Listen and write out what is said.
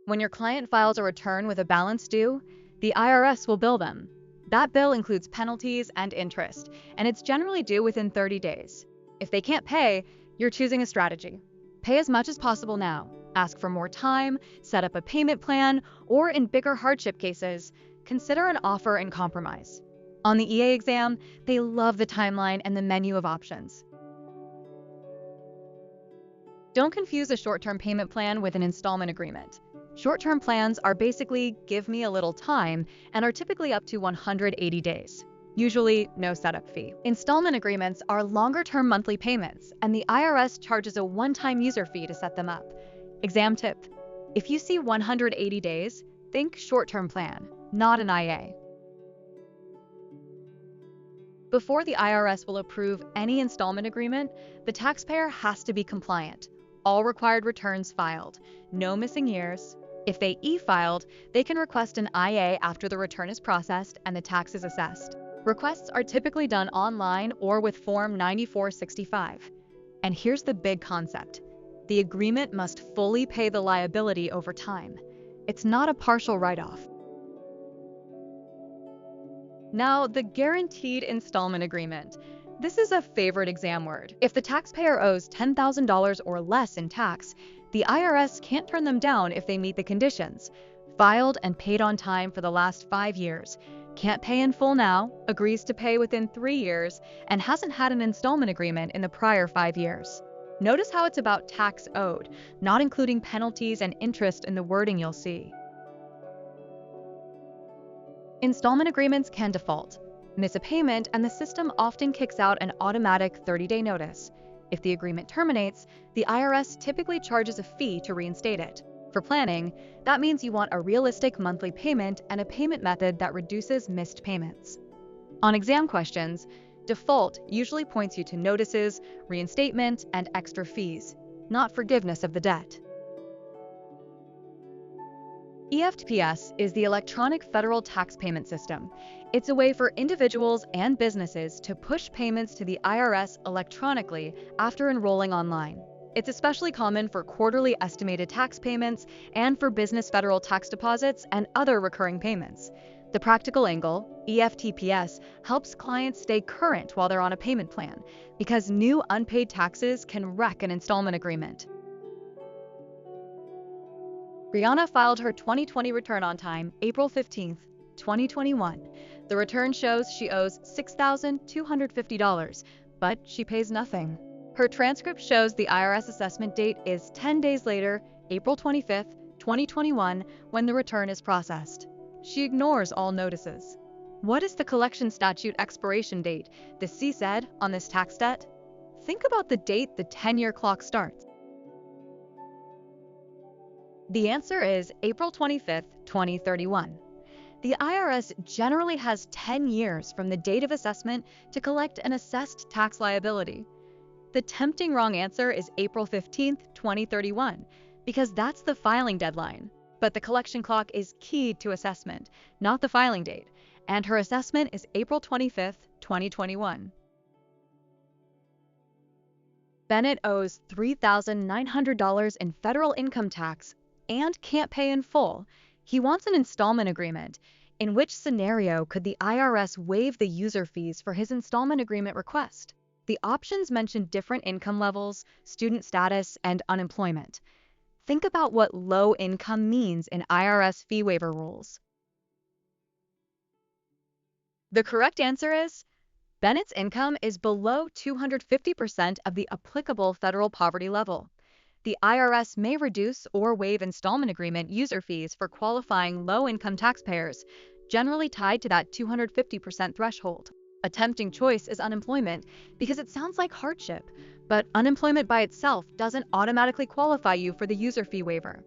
When your client files a return with a balance due, the IRS will bill them. That bill includes penalties and interest, and it's generally due within 30 days. If they can't pay, you're choosing a strategy. Pay as much as possible now, ask for more time, set up a payment plan, or in bigger hardship cases, consider an offer and compromise. On the EA exam, they love the timeline and the menu of options. Don't confuse a short-term payment plan with an installment agreement. Short-term plans are basically give me a little time and are typically up to 180 days. Usually, no setup fee. Installment agreements are longer-term monthly payments, and the IRS charges a one-time user fee to set them up. Exam tip: if you see 180 days, think short-term plan, not an IA. Before the IRS will approve any installment agreement, the taxpayer has to be compliant. All required returns filed, no missing years. If they e-filed, they can request an IA after the return is processed and the tax is assessed. Requests are typically done online or with Form 9465. And here's the big concept: the agreement must fully pay the liability over time. It's not a partial write-off. Now, the guaranteed installment agreement. This is a favorite exam word. If the taxpayer owes $10,000 or less in tax, the IRS can't turn them down if they meet the conditions: filed and paid on time for the last 5 years, can't pay in full now, agrees to pay within 3 years, and hasn't had an installment agreement in the prior 5 years. Notice how it's about tax owed, not including penalties and interest in the wording you'll see. Installment agreements can default, miss a payment, and the system often kicks out an automatic 30-day notice. If the agreement terminates, the IRS typically charges a fee to reinstate it. For planning, that means you want a realistic monthly payment and a payment method that reduces missed payments. On exam questions, default usually points you to notices, reinstatement, and extra fees, not forgiveness of the debt. EFTPS is the Electronic Federal Tax Payment System. It's a way for individuals and businesses to push payments to the IRS electronically after enrolling online. It's especially common for quarterly estimated tax payments and for business federal tax deposits and other recurring payments. The practical angle, EFTPS, helps clients stay current while they're on a payment plan, because new unpaid taxes can wreck an installment agreement. Brianna filed her 2020 return on time, April 15, 2021. The return shows she owes $6,250, but she pays nothing. Her transcript shows the IRS assessment date is 10 days later, April 25, 2021, when the return is processed. She ignores all notices. What is the collection statute expiration date, the C said, on this tax debt? Think about the date the 10-year clock starts. The answer is April 25, 2031. The IRS generally has 10 years from the date of assessment to collect an assessed tax liability. The tempting wrong answer is April 15, 2031, because that's the filing deadline. But the collection clock is keyed to assessment, not the filing date, and her assessment is April 25, 2021. Bennett owes $3,900 in federal income tax and can't pay in full. He wants an installment agreement. In which scenario could the IRS waive the user fees for his installment agreement request? The options mention different income levels, student status, and unemployment. Think about what low income means in IRS fee waiver rules. The correct answer is Bennett's income is below 250% of the applicable federal poverty level. The IRS may reduce or waive installment agreement user fees for qualifying low-income taxpayers, generally tied to that 250% threshold. A tempting choice is unemployment because it sounds like hardship, but unemployment by itself doesn't automatically qualify you for the user fee waiver.